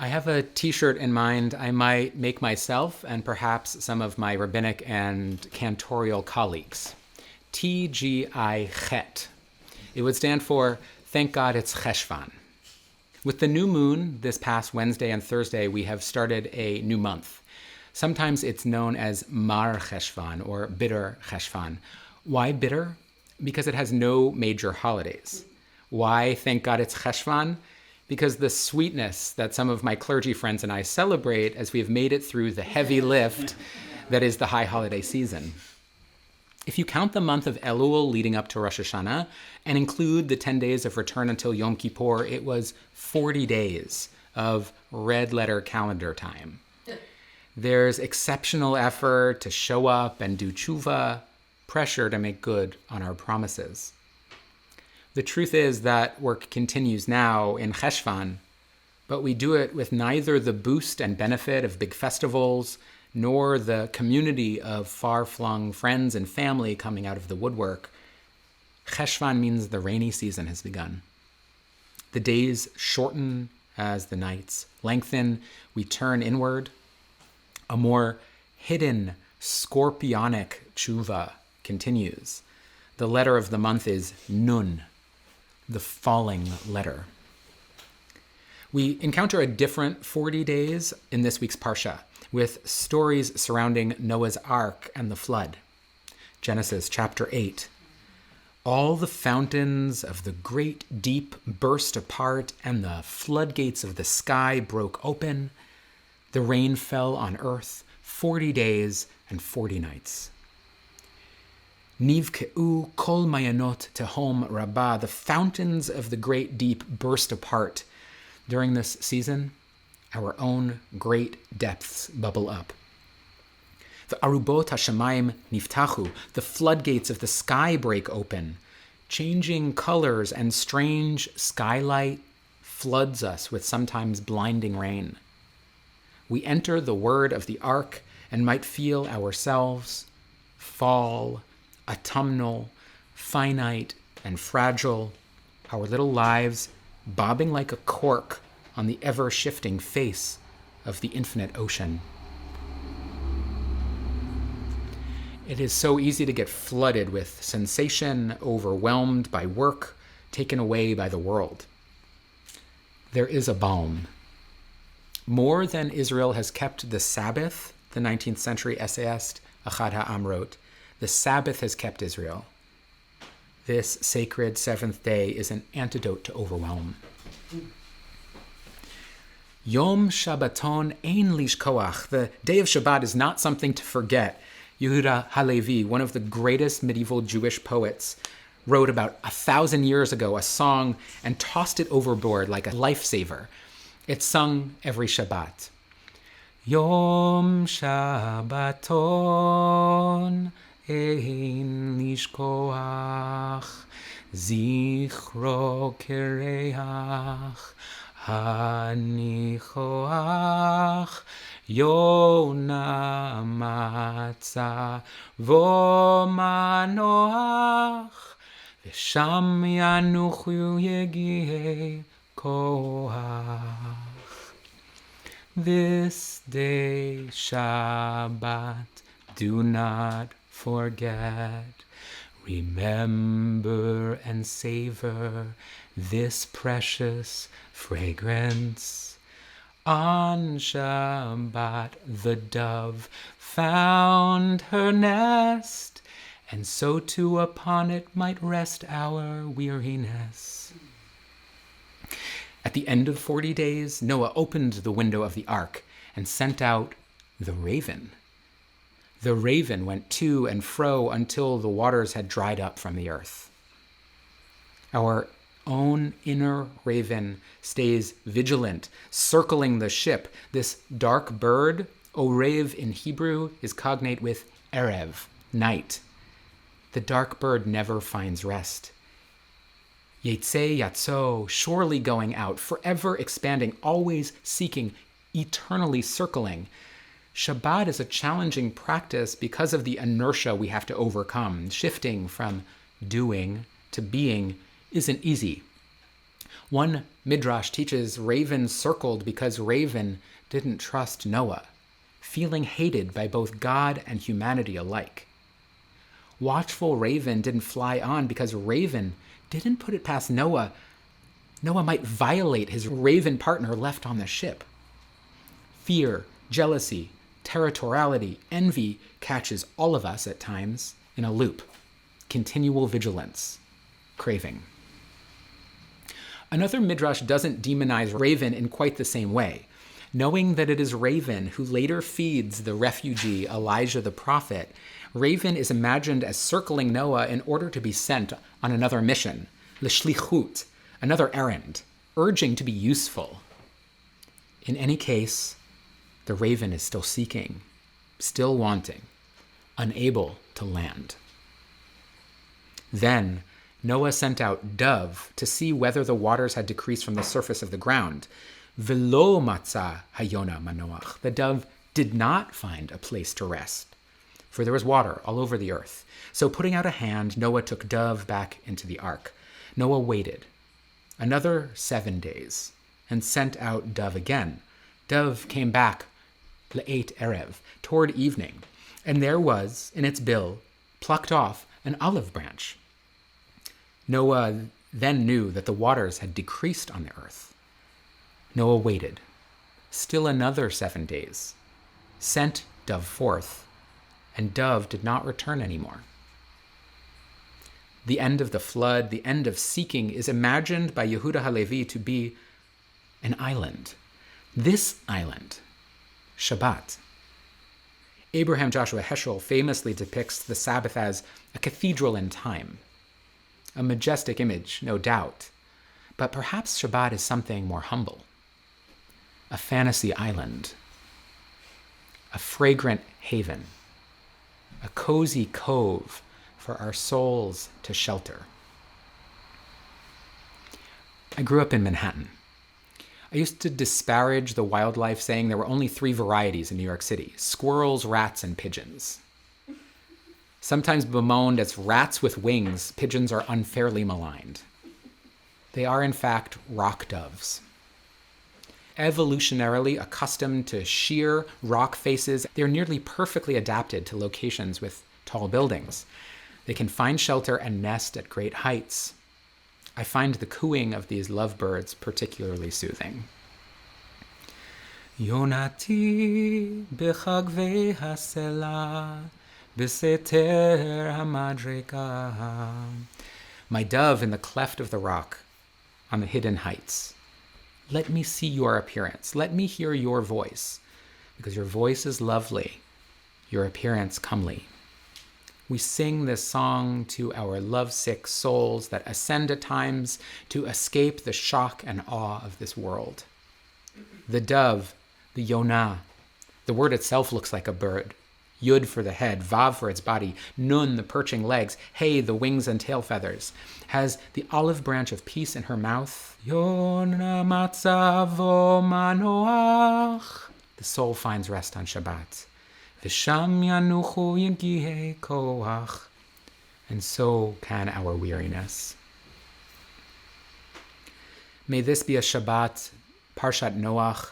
I have a t-shirt in mind I might make myself and perhaps some of my rabbinic and cantorial colleagues. TGI Chet. It would stand for Thank God It's Cheshvan. With the new moon this past Wednesday and Thursday, we have started a new month. Sometimes it's known as Mar Cheshvan or Bitter Cheshvan. Why bitter? Because it has no major holidays. Why thank God it's Cheshvan? Because the sweetness that some of my clergy friends and I celebrate as we have made it through the heavy lift that is the high holiday season. If you count the month of Elul leading up to Rosh Hashanah and include the 10 days of return until Yom Kippur, it was 40 days of red letter calendar time. There's exceptional effort to show up and do tshuva, pressure to make good on our promises. The truth is that work continues now in Cheshvan, but we do it with neither the boost and benefit of big festivals, nor the community of far-flung friends and family coming out of the woodwork. Cheshvan means the rainy season has begun. The days shorten as the nights lengthen. We turn inward. A more hidden, scorpionic tshuva continues. The letter of the month is Nun, the falling letter. We encounter a different 40 days in this week's Parsha, with stories surrounding Noah's Ark and the flood. Genesis chapter 8. All the fountains of the great deep burst apart, and the floodgates of the sky broke open. The rain fell on earth 40 days and 40 nights. Nivkeu kol mayanot tehom rabbah. The fountains of the great deep burst apart. During this season, our own great depths bubble up. The arubot hashamayim niftachu. The floodgates of the sky break open. Changing colors and strange skylight floods us with sometimes blinding rain. We enter the word of the ark and might feel ourselves fall, autumnal, finite, and fragile, our little lives bobbing like a cork on the ever-shifting face of the infinite ocean. It is so easy to get flooded with sensation, overwhelmed by work, taken away by the world. There is a balm. More than Israel has kept the Sabbath, the 19th century essayist Achad Ha'am wrote, the Sabbath has kept Israel. This sacred seventh day is an antidote to overwhelm. Yom Shabbaton ein lishkoach. The day of Shabbat is not something to forget. Yehuda Halevi, one of the greatest medieval Jewish poets, wrote about 1,000 years ago a song and tossed it overboard like a lifesaver. It's sung every Shabbat. Yom Shabbaton ein lishkoach, zichro kereach, hanichoach, yona matzah vomanoach, v'sham yanuchu yegiei koach. This day Shabbat, do not forget. Remember and savor this precious fragrance. On Shabbat the dove found her nest, and so too upon it might rest our weariness. At the end of 40 days, Noah opened the window of the ark and sent out the raven. The raven went to and fro until the waters had dried up from the earth. Our own inner raven stays vigilant, circling the ship. This dark bird, orev in Hebrew, is cognate with erev, night. The dark bird never finds rest. Yetze yatso, surely going out, forever expanding, always seeking, eternally circling. Shabbat is a challenging practice because of the inertia we have to overcome. Shifting from doing to being isn't easy. One midrash teaches Raven circled because Raven didn't trust Noah, feeling hated by both God and humanity alike. Watchful Raven didn't fly on because Raven didn't put it past Noah might violate his raven partner left on the ship. Fear, jealousy, territoriality, envy catches all of us at times in a loop. Continual vigilance, craving. Another midrash doesn't demonize Raven in quite the same way. Knowing that it is Raven who later feeds the refugee Elijah the prophet, Raven is imagined as circling Noah in order to be sent on another mission, l'shlichut, another errand, urging to be useful. In any case, the Raven is still seeking, still wanting, unable to land. Then Noah sent out dove to see whether the waters had decreased from the surface of the ground. Velo matzah hayona manoach. The dove did not find a place to rest, for there was water all over the earth. So putting out a hand, Noah took dove back into the ark. Noah waited another 7 days and sent out dove again. Dove came back le'et erev, toward evening, and there was, in its bill, plucked off an olive branch. Noah then knew that the waters had decreased on the earth. Noah waited still another 7 days, sent dove forth, and dove did not return anymore. The end of the flood, the end of seeking, is imagined by Yehuda Halevi to be an island. This island, Shabbat. Abraham Joshua Heschel famously depicts the Sabbath as a cathedral in time. A majestic image, no doubt, but perhaps Shabbat is something more humble. A fantasy island, a fragrant haven, a cozy cove for our souls to shelter. I grew up in Manhattan. I used to disparage the wildlife, saying there were only 3 varieties in New York City: squirrels, rats, and pigeons. Sometimes bemoaned as rats with wings, pigeons are unfairly maligned. They are, in fact, rock doves. Evolutionarily accustomed to sheer rock faces, they are nearly perfectly adapted to locations with tall buildings. They can find shelter and nest at great heights. I find the cooing of these lovebirds particularly soothing. Yonati bechagvei hasela beseter hamadrika. My dove in the cleft of the rock, on the hidden heights. Let me see your appearance. Let me hear your voice, because your voice is lovely, your appearance comely. We sing this song to our lovesick souls that ascend at times to escape the shock and awe of this world. The dove, the yonah, the word itself looks like a bird. Yud for the head, Vav for its body, Nun the perching legs, Hey the wings and tail feathers, has the olive branch of peace in her mouth. Yonah matzavo manoach. The soul finds rest on Shabbat. V'sham yanuchu yegihei koach. And so can our weariness. May this be a Shabbat, Parshat Noach,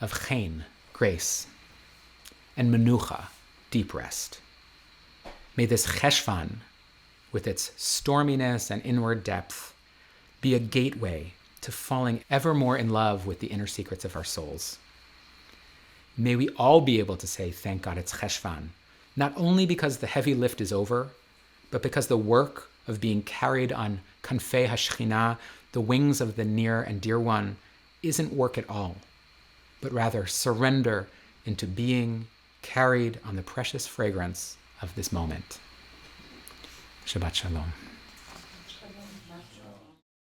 of chen, grace, and menucha, deep rest. May this Cheshvan, with its storminess and inward depth, be a gateway to falling ever more in love with the inner secrets of our souls. May we all be able to say, thank God it's Cheshvan, not only because the heavy lift is over, but because the work of being carried on Kanfei HaShekhinah, the wings of the near and dear one, isn't work at all, but rather surrender into being carried on the precious fragrance of this moment. Shabbat Shalom.